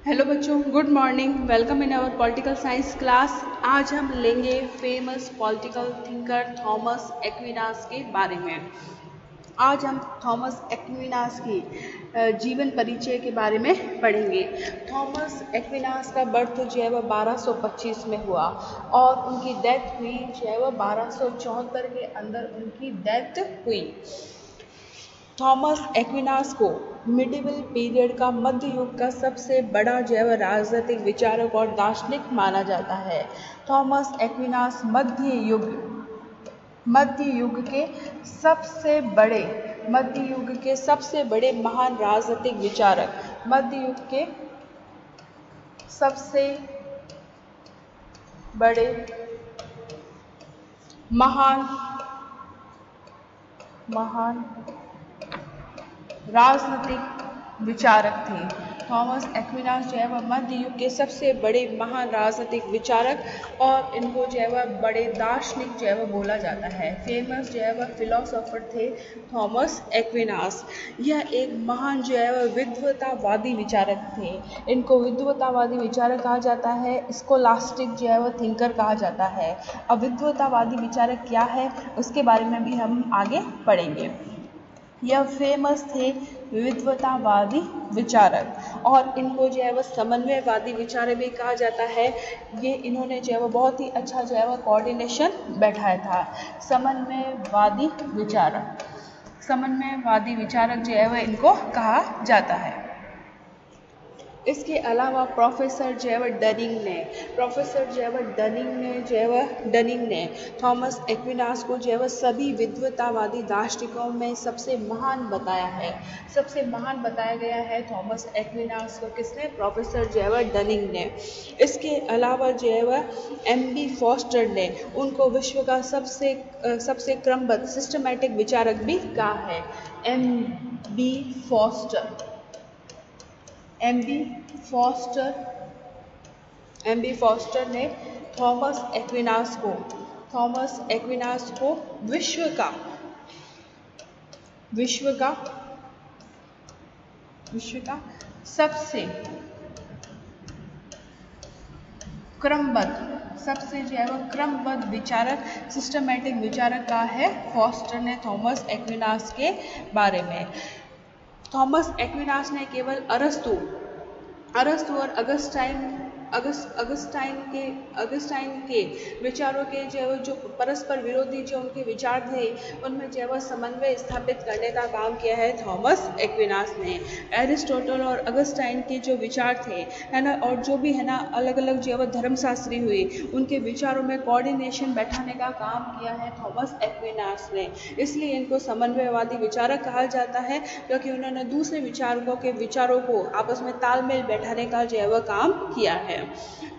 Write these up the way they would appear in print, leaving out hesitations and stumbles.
Hello बच्चों, good morning. Welcome in our political science class. आज हम लेंगे famous political thinker Thomas Aquinas के बारे में। आज हम थॉमस एक्विनास की जीवन परिचय के बारे में पढ़ेंगे। थॉमस एक्विनास का बर्थ जो है वह 1225 में हुआ और उनकी डेथ हुई जो है वह 1274 के अंदर उनकी डेथ हुई। थॉमस एक्विनास को मिडिवल पीरियड का मध्य युग का सबसे बड़ा जो है राजनीतिक विचारक और दार्शनिक माना जाता है। थॉमस एक्विनास मध्य युग के सबसे बड़े महान राजनीतिक विचारक, मध्य युग के सबसे बड़े महान राजनीतिक विचारक थे। थॉमस एक्विनास जो है वह मध्य युग के सबसे बड़े महान राजनीतिक विचारक और इनको जो है वह बड़े दार्शनिक जो है वह बोला जाता है। फेमस जो है वह फिलोसोफर थे थॉमस एक्विनास। यह एक महान जो है वह विद्वतावादी विचारक थे। इनको विद्वतावादी विचारक कहा जाता है, स्कोलास्टिक जो है वह थिंकर कहा जाता है। अब विद्वतावादी विचारक क्या है उसके बारे में भी हम आगे पढ़ेंगे। यह फेमस थे विद्वतावादी विचारक और इनको जो है वह समन्वयवादी विचारक भी कहा जाता है। ये इन्होंने जो है वह बहुत ही अच्छा जो है वह कोऑर्डिनेशन बैठाया था। समन्वयवादी विचारक जो है वह इनको कहा जाता है। इसके अलावा प्रोफेसर जो है वह डनिंग ने थॉमस एक्विनास को जो है वह सभी विद्वतावादी दार्शनिकों में सबसे महान बताया है। सबसे महान बताया गया है थॉमस एक्विनास को। किसने? प्रोफेसर जो है वह डनिंग ने। इसके अलावा जो है वह एम.बी. फॉस्टर ने उनको विश्व का सबसे क्रमबद्ध सिस्टमैटिक विचारक भी कहा है। एम.बी. फॉस्टर ने थॉमस एक्विनास को विश्व का सबसे क्रमबद्ध विचारक, सिस्टमैटिक विचारक का है फॉस्टर ने थॉमस एक्विनास के बारे में। थॉमस एक्विनास ने केवल अरस्तु और अगस्टाइन के विचारों के जो परस्पर विरोधी जो उनके विचार थे उनमें जो वह समन्वय स्थापित करने का काम किया है थॉमस एक्विनास ने। एरिस्टोटल और अगस्टाइन के जो विचार थे है ना, और जो भी है ना अलग अलग जो वह धर्मशास्त्री हुए उनके विचारों में कोऑर्डिनेशन बैठाने का काम किया है थॉमस एक्विनास ने। इसलिए इनको समन्वयवादी विचारक कहा जाता है क्योंकि उन्होंने दूसरे विचारकों के विचारों को आपस में तालमेल बैठाने का जो है वह काम किया है।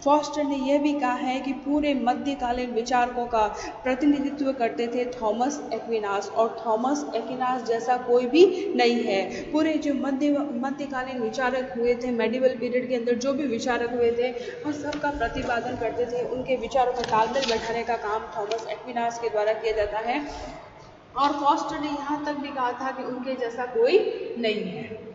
फॉस्टर ने यह भी कहा है कि पूरे मध्यकालीन विचारकों का प्रतिनिधित्व करते थे थॉमस एक्विनास और थॉमस एक्विनास जैसा कोई भी नहीं है। पूरे जो मध्यकालीन विचारक हुए थे मेडिवल पीरियड के अंदर, जो भी विचारक हुए थे उन सबका प्रतिपादन करते थे। उनके विचारों में तालमेल बैठाने का काम थॉमस एक्विनास के द्वारा किया जाता है और फॉस्टर ने यहाँ तक भी कहा था कि उनके जैसा कोई नहीं है।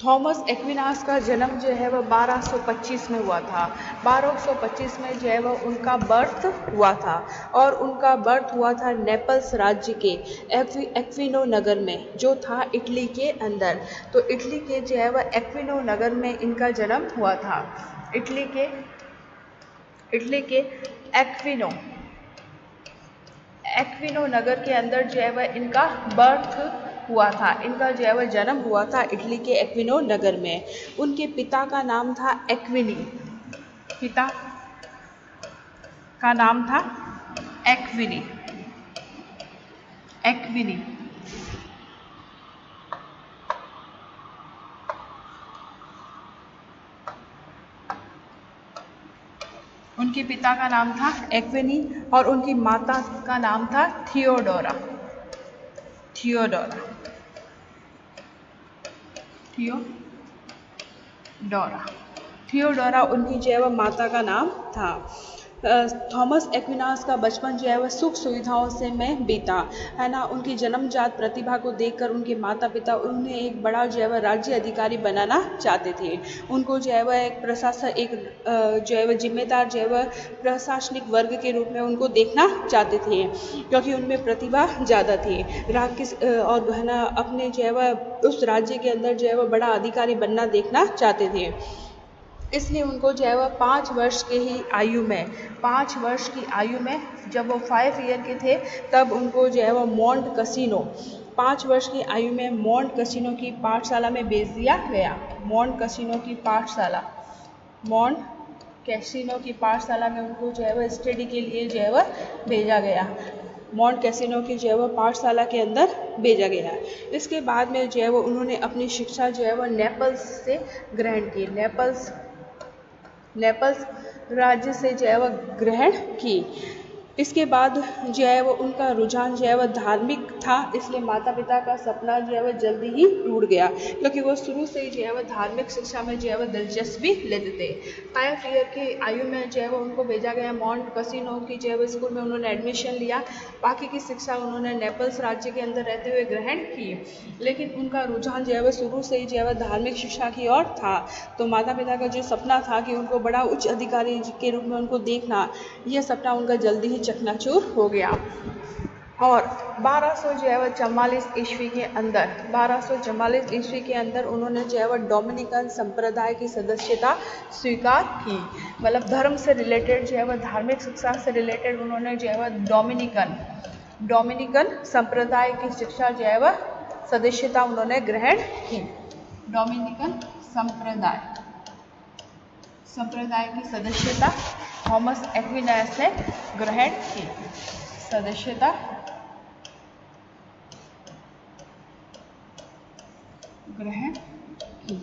थॉमस एक्विनास का जन्म जो है वह 1225 में हुआ था। 1225 में जो है वह उनका बर्थ हुआ था और उनका बर्थ हुआ था नेपल्स राज्य के एक्विनो नगर में जो था इटली के अंदर। तो इटली के जो है वह एक्विनो नगर में इनका जन्म हुआ था। इटली के एक्विनो नगर के अंदर जो है वह इनका बर्थ हुआ था। इनका जो है वह जन्म हुआ था इटली के एक्विनो नगर में। उनके पिता का नाम था एक्विनी। उनके पिता का नाम था एक्विनी और उनकी माता का नाम था थियोडोरा। थियोडोरा उनकी जो है वह माता का नाम था। थॉमस एक्विनास का बचपन जो है वह सुख सुविधाओं से में बीता, है ना। उनकी जन्मजात प्रतिभा को देखकर उनके माता पिता उन्हें एक बड़ा जो है वह राज्य अधिकारी बनाना चाहते थे। उनको जो है वह एक प्रशासक, एक जो है वह जिम्मेदार जो है वह प्रशासनिक वर्ग के रूप में उनको देखना चाहते थे, क्योंकि उनमें प्रतिभा ज़्यादा थी। और है ना अपने जो है वह उस राज्य के अंदर जो है वह बड़ा अधिकारी बनना देखना चाहते थे। इसलिए उनको जो है वह 5 वर्ष के ही आयु में, 5 वर्ष की आयु में जब वो 5 ईयर के थे तब उनको जो है वह मॉन्ट कैसिनो, 5 वर्ष की आयु में मॉन्ट कैसिनो की पाठशाला में भेज दिया गया। मॉन्ट कैसिनो की पाठशाला, मॉन्ट कैसिनो की पाठशाला में उनको जो है वह स्टडी के लिए जो है वह भेजा गया। मॉन्ट कैसिनो की जो है वह पाठशाला के अंदर भेजा गया। इसके बाद में जो है वो उन्होंने अपनी शिक्षा जो है वह नेपल्स से ग्रहण की। नेपल्स राज्य से जो है वह ग्रहण की। इसके बाद जो है वो उनका रुझान जो है वह धार्मिक था, इसलिए माता पिता का सपना जो है वह जल्दी ही टूट गया, क्योंकि वो शुरू से ही जो है वह धार्मिक शिक्षा में जो है वह दिलचस्पी लेते थे। 5 ईयर की आयु में जो है वो उनको भेजा गया मॉन्ट कैसिनो की जो है वह स्कूल में उन्होंने एडमिशन लिया। बाकी की शिक्षा उन्होंने नेपल्स राज्य के अंदर रहते हुए ग्रहण की, लेकिन उनका रुझान जो है वह शुरू से ही जो है वह धार्मिक शिक्षा की ओर था। तो माता पिता का जो सपना था कि उनको बड़ा उच्च अधिकारी के रूप में उनको देखना, यह सपना उनका जल्दी ही चकनाचूर हो गया। और 1244 ईस्वी के अंदर, 1244 ईस्वी के अंदर उन्होंने जो है वह डोमिनिकन संप्रदाय की सदस्यता स्वीकार की। मतलब धर्म से रिलेटेड जो है वह, धार्मिक शिक्षा से रिलेटेड उन्होंने जो है वह डोमिनिकन संप्रदाय की शिक्षा जो है वह सदस्यता उन्होंने ग्रहण की। डोमिनिकन संप्रदाय की सदस्यता थॉमस एक्विनास ने ग्रहण की। सदस्यता ग्रहण की,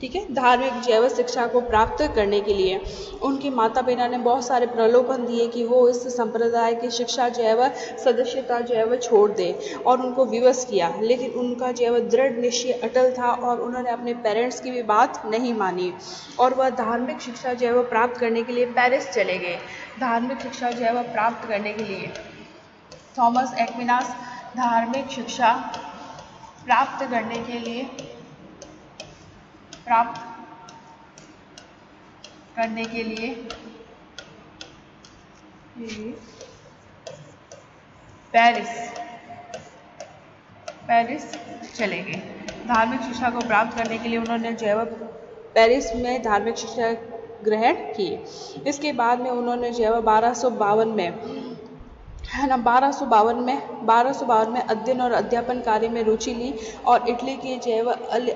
ठीक है। धार्मिक जैव शिक्षा को प्राप्त करने के लिए उनके माता पिता ने बहुत सारे प्रलोभन दिए कि वो इस संप्रदाय की शिक्षा जो है वह, सदस्यता जो है वह छोड़ दे, और उनको विवश किया। लेकिन उनका जो है वह दृढ़ निश्चय अटल था और उन्होंने अपने पेरेंट्स की भी बात नहीं मानी, और वह धार्मिक शिक्षा जो है वह प्राप्त करने के लिए पेरिस चले गए। धार्मिक शिक्षा जो है वह प्राप्त करने के लिए थॉमस एक्विनास धार्मिक शिक्षा प्राप्त करने के लिए पेरिस चले गए। धार्मिक शिक्षा को प्राप्त करने के लिए उन्होंने जो है वह पेरिस में धार्मिक शिक्षा ग्रहण की। इसके बाद में उन्होंने जो है वह 1252 में अध्ययन और अध्यापन कार्य में रुचि ली और इटली के जो है वह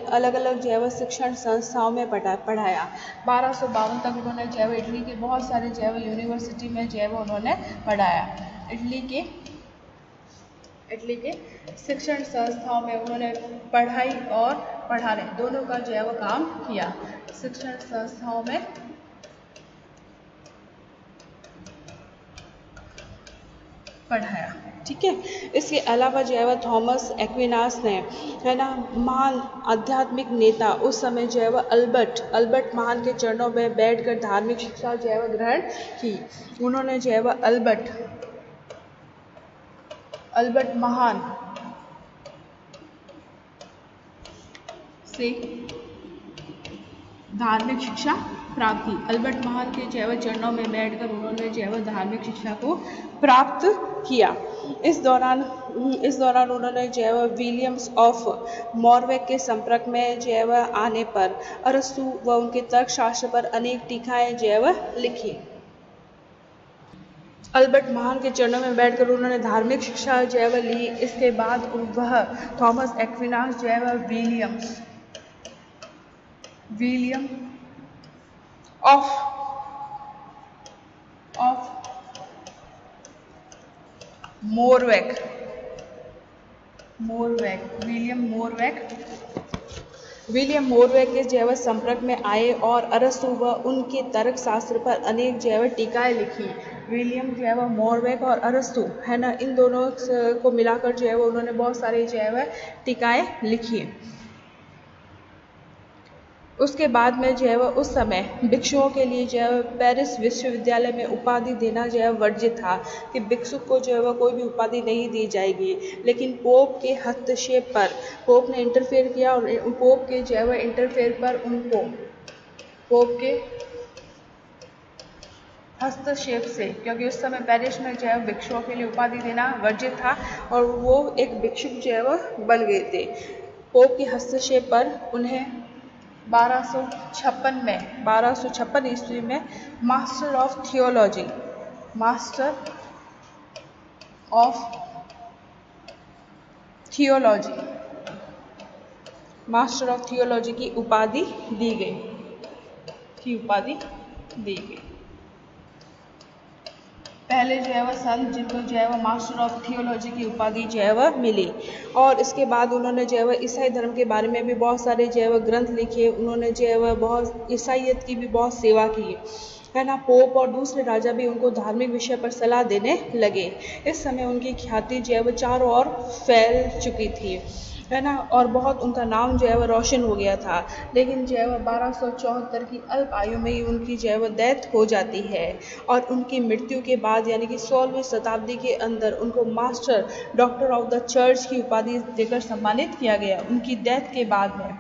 अलग अलग जो है वह शिक्षण संस्थाओं में पढ़ाया। 1252 तक उन्होंने जो है वह इटली के बहुत सारे जो है वह यूनिवर्सिटी में जो है वह उन्होंने पढ़ाया। इटली के शिक्षण संस्थाओं में उन्होंने पढ़ाई और पढ़ाने दोनों का जो है वह काम किया। शिक्षण संस्थाओं में पढ़ाया, ठीक है। इसके अलावा जो है वह थॉमस एक्विनास ने, है ना, महान आध्यात्मिक नेता उस समय जो है वह अल्बर्ट महान के चरणों में बैठकर धार्मिक शिक्षा जो है वह ग्रहण की। उन्होंने जो है वह अल्बर्ट महान से धार्मिक शिक्षा प्राप्त की। अल्बर्ट महान के जो है वह चरणों में बैठकर उन्होंने जो है वह धार्मिक शिक्षा को प्राप्त किया। इस दौरान उन्होंने जो है वह विलियम्स ऑफ मॉरवेक के संपर्क में जो है वह आने पर अरस्तु व उनके तर्कशास्त्र पर अनेक टीकाएं जो है वह लिखी। अल्बर्ट महान के चरणों में बैठकर उन्होंने धार्मिक शिक्षा जो है वह ली। इसके बाद वह थॉमस एक्विनास जो है वह विलियम ऑफ विलियम मोरवेक के जो है वह संपर्क में आए और अरस्तु व उनके तर्कशास्त्र पर अनेक जो है वह टीकाएं लिखी। विलियम जो है वह मोरवेक और अरस्तु, है ना, इन दोनों को मिलाकर जो है वह उन्होंने बहुत सारी जो है वह टीकाएं लिखी। उसके बाद में जो है वह उस समय भिक्षुओं के लिए जो है पेरिस विश्वविद्यालय में उपाधि देना जो है वर्जित था कि भिक्षुक को जो है वह कोई भी उपाधि नहीं दी जाएगी। लेकिन पोप के हस्तक्षेप पर पोप ने इंटरफेयर किया और पोप के जो है वह इंटरफेयर पर उनको पोप के हस्तक्षेप से, क्योंकि उस समय पेरिस में जो है भिक्षुओं के लिए उपाधि देना वर्जित था और वो एक भिक्षुक जो है वह बन गए थे। पोप के हस्तक्षेप पर उन्हें 1256 ईस्वी में मास्टर ऑफ थियोलॉजी की उपाधि दी गई पहले जो है वह संत जिनको जो है वह मास्टर ऑफ थियोलॉजी की उपाधि जो है वह मिली। और इसके बाद उन्होंने जो है वह ईसाई धर्म के बारे में भी बहुत सारे जो है वह ग्रंथ लिखे। उन्होंने जो है वह बहुत ईसाइयत की भी बहुत सेवा की है ना। पोप और दूसरे राजा भी उनको धार्मिक विषय पर सलाह देने लगे। इस समय उनकी ख्याति जो है वह चारों ओर फैल चुकी थी है ना, और बहुत उनका नाम जो है वह रोशन हो गया था। लेकिन जो है वह 1274 की अल्प आयु में ही उनकी जो है वह डेथ हो जाती है और उनकी मृत्यु के बाद यानी कि 16वीं शताब्दी के अंदर उनको master doctor of the church की उपाधि देकर सम्मानित किया गया। उनकी डेथ के बाद में,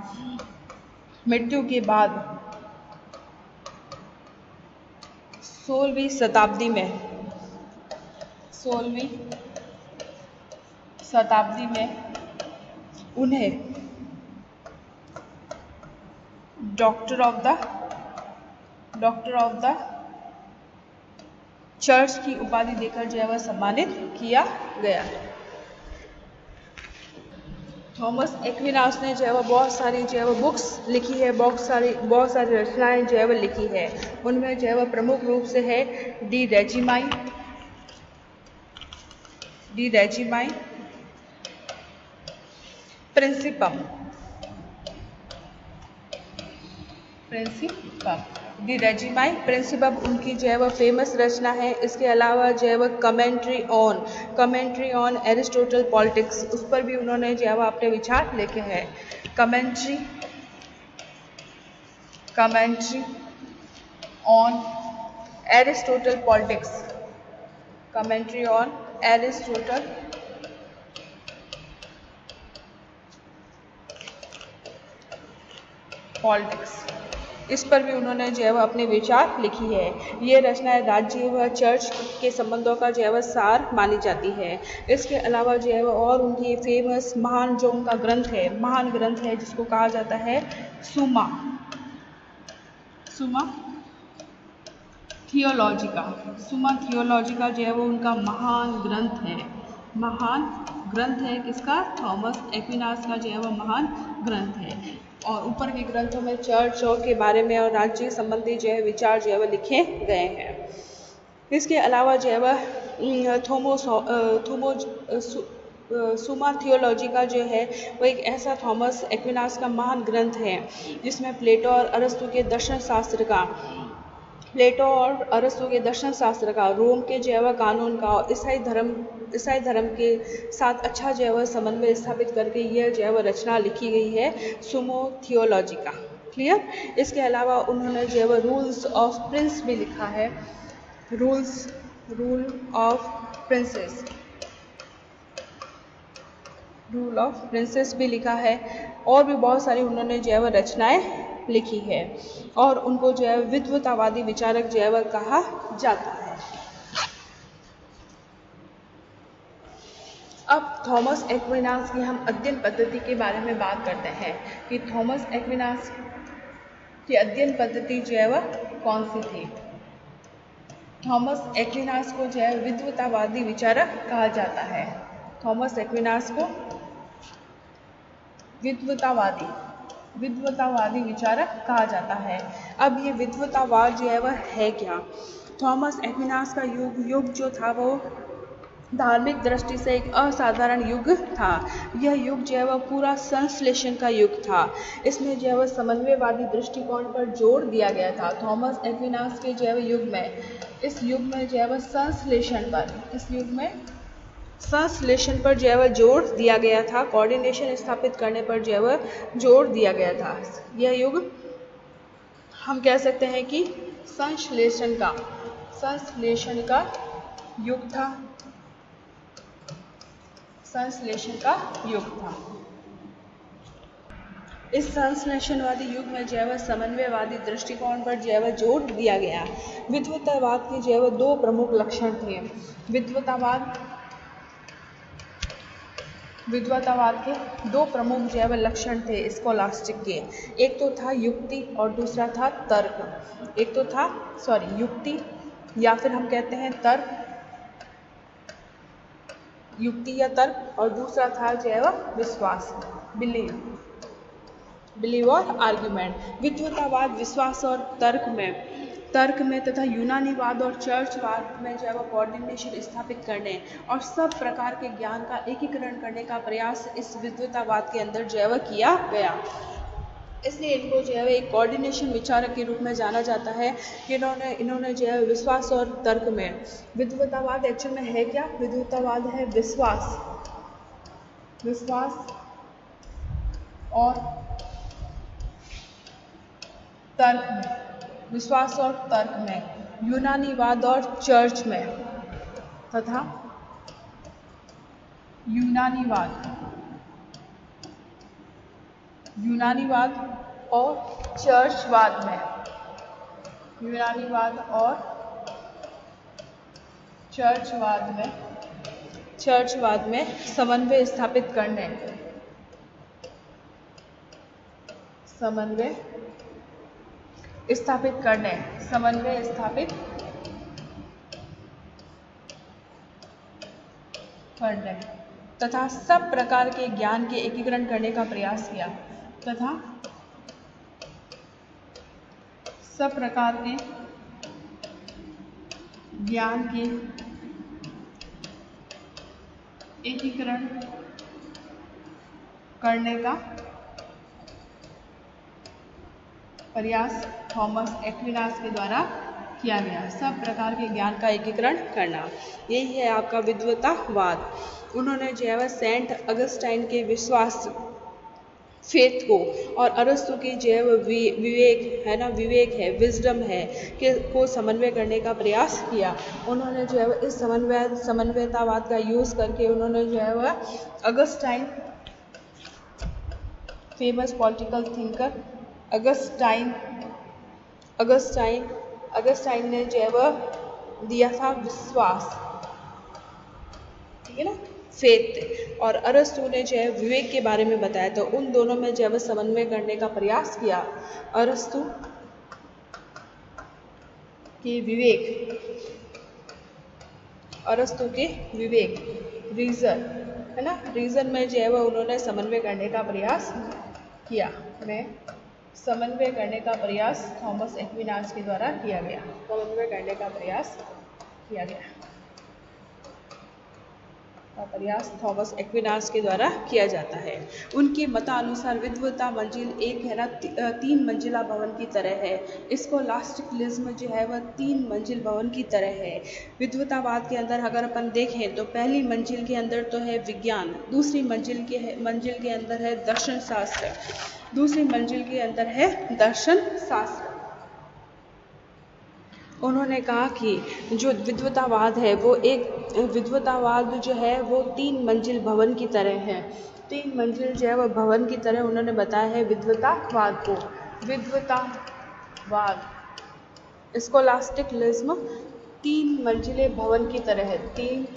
मृत्यु के बाद 16वीं शताब्दी में उन्हें डॉक्टर ऑफ द चर्च की उपाधि देकर जो है वह सम्मानित किया गया। थॉमस एक्विनास ने जो है वह बहुत सारी जो है वह बुक्स लिखी है, बहुत सारी रचनाएं जो है वह लिखी है। उनमें जो है वह प्रमुख रूप से है डी रेजिमाई प्रिंसिपम उनकी जो है वह फेमस रचना है। इसके अलावा जो है वह कमेंट्री ऑन एरिस्टोटल पॉलिटिक्स, उस पर भी उन्होंने जो है वह अपने विचार लिखे हैं। कमेंट्री ऑन एरिस्टोटल पॉलिटिक्स, इस पर भी उन्होंने जो है वह अपने विचार लिखी है। ये रचनाएं राज्य व चर्च के संबंधों का जो है वह सार मानी जाती है। इसके अलावा जो है वह और उनकी फेमस महान जो उनका महान ग्रंथ है जिसको कहा जाता है सुमा थियोलॉजिका जो है वो उनका महान ग्रंथ है किसका? थॉमस एक्विनास का जो है वह महान ग्रंथ है। और ऊपर के ग्रंथों में चर्च और के बारे में और राज्य संबंधी जो है विचार जो है वह लिखे गए हैं। इसके अलावा जो है वह सुमा थियोलॉजिका जो है वह एक ऐसा थॉमस एक्विनास का महान ग्रंथ है जिसमें प्लेटो और अरस्तु के दर्शन शास्त्र का, रोम के जो है वह कानून का और ईसाई धर्म के साथ अच्छा जो है वह समन्वय स्थापित करके यह जो है वह रचना लिखी गई है सुमो थियोलॉजिका। क्लियर? इसके अलावा उन्होंने जो है वह रूल्स ऑफ प्रिंस भी लिखा है, रूल ऑफ प्रिंसेस भी लिखा है और भी बहुत सारी उन्होंने जो है वह रचनाएं लिखी है और उनको जो है विद्वतावादी विचारक जो है वह कहा जाता है। अब थॉमस एक्विनास की हम अध्ययन पद्धति के बारे में बात करते हैं कि थॉमस एक्विनास की अध्ययन पद्धति जो है वह कौन सी थी। थॉमस एक्विनास को जो है विद्वतावादी विचारक कहा जाता है। थॉमस एक्विनास को विद्वतावादी विचारक कहा जाता है। अब ये विद्वतावाद जो है वह है क्या? थॉमस एक्विनास का युग जो था वो धार्मिक दृष्टि से एक असाधारण युग था। यह युग जो है वह पूरा संश्लेषण का युग था। इसमें जो है वह समन्वयवादी दृष्टिकोण पर जोर दिया गया था। थॉमस एक्विनास के जो है वह इस युग में जो है वह संश्लेषण पर जो है वह जोर दिया गया था। कोऑर्डिनेशन स्थापित करने पर जो है वह जोर दिया गया था। यह युग हम कह सकते हैं कि संश्लेषण का युग था। संश्लेषण का युग था। इस संश्लेषणवादी युग में जो है वह समन्वयवादी दृष्टिकोण पर जो है वह जोर दिया गया। विद्वतावाद के जो है वह दो प्रमुख लक्षण थे। विद्वतावाद के दो प्रमुख जो है वह लक्षण थे स्कॉलास्टिक के। एक तो था युक्ति और दूसरा था तर्क। एक तो था युक्ति या फिर हम कहते हैं तर्क, युक्ति या तर्क, और दूसरा था जो है वह विश्वास, बिलीव और आर्ग्यूमेंट। विद्वतावाद विश्वास और तर्क में तथा यूनानीवाद और चर्चवाद में जो है वह कोऑर्डिनेशन स्थापित करने और सब प्रकार के ज्ञान का एकीकरण करने का प्रयास इस विद्वतावाद के अंदर जो है वह किया गया। इसलिए इनको जो है एक कोऑर्डिनेशन विचारक के रूप में जाना जाता है कि इन्होंने जो है विश्वास और तर्क में, विद्वतावाद एक्चुअल में है क्या? विद्वतावाद है विश्वास और तर्क में, यूनानीवाद और चर्च में तथा यूनानीवाद और चर्चवाद में समन्वय स्थापित करने, तथा सब प्रकार के ज्ञान के एकीकरण करने का प्रयास किया, थॉमस एक्विनास के द्वारा किया गया। सब प्रकार के ज्ञान का एकीकरण करना, यही है आपका विद्वतावाद। उन्होंने जो है सेंट अगस्टाइन के विश्वास, फेथ को और अरस्तु की जो है विवेक है, विजडम है को समन्वय करने का प्रयास किया। उन्होंने जो है इस समन्वयतावाद का यूज करके उन्होंने जो है वह Augustine, famous political thinker Augustine ने जो है वह दिया था विश्वास, ठीक है ना, फेथ, और अरस्तु ने जो है विवेक के बारे में बताया। तो उन दोनों में जो है समन्वय करने का प्रयास किया। अरस्तु के विवेक, रीजन है ना, रीजन में जो है वह उन्होंने समन्वय करने का प्रयास किया। थॉमस एक्विनास के द्वारा किया गया। थॉमस एक्विनास के द्वारा किया जाता है। उनके मतानुसार विद्वता मंजिल एक है ना 3 मंजिला भवन की तरह है। स्कोलास्टिकलिज्म जो है वह 3 मंजिल भवन की तरह है। विद्वतावाद के अंदर अगर अपन देखें तो पहली मंजिल के अंदर तो है विज्ञान, दूसरी मंजिल के अंदर है दर्शन शास्त्र, दूसरी मंजिल के अंदर है दर्शन शास्त्र। उन्होंने कहा कि जो विद्वतावाद है वो विद्वतावाद जो है वो 3 मंजिल भवन की तरह है। 3 मंजिल जो है वह भवन की तरह उन्होंने बताया है विद्वतावाद को। स्कोलास्टिकलिज्म 3 मंजिले भवन की तरह है, 3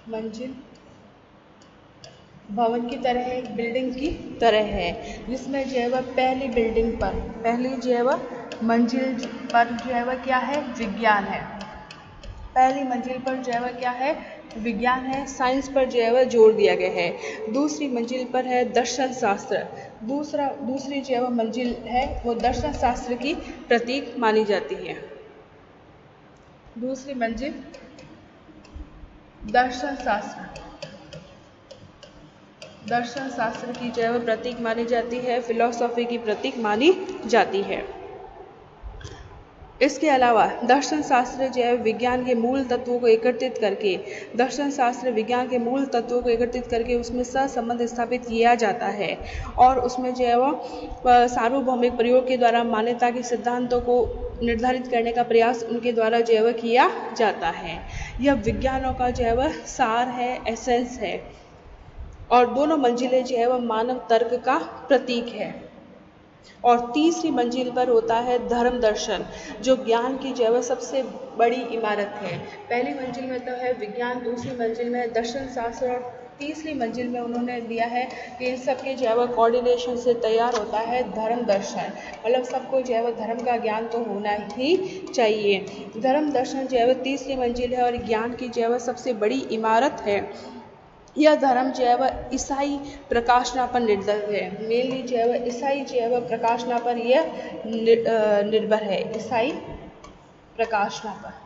मंजिल भवन की तरह है, बिल्डिंग की तरह है, जिसमें जो है वह पहली जो है वह मंजिल पर जो है वह क्या है? विज्ञान है। पहली मंजिल पर जो है वह क्या है? विज्ञान है, साइंस पर जो है वह जोर दिया गया है। दूसरी मंजिल पर है दर्शन शास्त्र, दूसरी जो है वह मंजिल है वो दर्शन शास्त्र की प्रतीक मानी जाती है। दूसरी मंजिल दर्शन शास्त्र की जो है वह प्रतीक मानी जाती है, फिलॉसफी की प्रतीक मानी जाती है। इसके अलावा दर्शन शास्त्र जो है विज्ञान के मूल तत्वों को एकत्रित करके उसमें सहसंबंध स्थापित किया जाता है और उसमें जो है वो सार्वभौमिक प्रयोग के द्वारा मान्यता के सिद्धांतों को निर्धारित करने का प्रयास उनके द्वारा जो है वह किया जाता है। यह विज्ञानों का जो है वह सार है, एसेंस है और दोनों मंजिलें जो है वह मानव तर्क का प्रतीक है। और तीसरी मंजिल पर होता है धर्म दर्शन, जो ज्ञान की जो है सबसे बड़ी इमारत है। पहली मंजिल में तो है विज्ञान, दूसरी मंजिल में दर्शन शास्त्र और तीसरी मंजिल में उन्होंने दिया है कि इन सबके जो है वह कोऑर्डिनेशन से तैयार होता है धर्म दर्शन। मतलब सबको जो है वह धर्म का ज्ञान तो होना ही चाहिए। धर्म दर्शन जो है वह तीसरी मंजिल है और ज्ञान की जो है वह सबसे बड़ी इमारत है। यह धर्म जो है वह ईसाई प्रकाशना पर निर्भर है। मेनली जो है वह ईसाई जो है वह प्रकाशना पर यह निर्भर है, ईसाई प्रकाशना पर।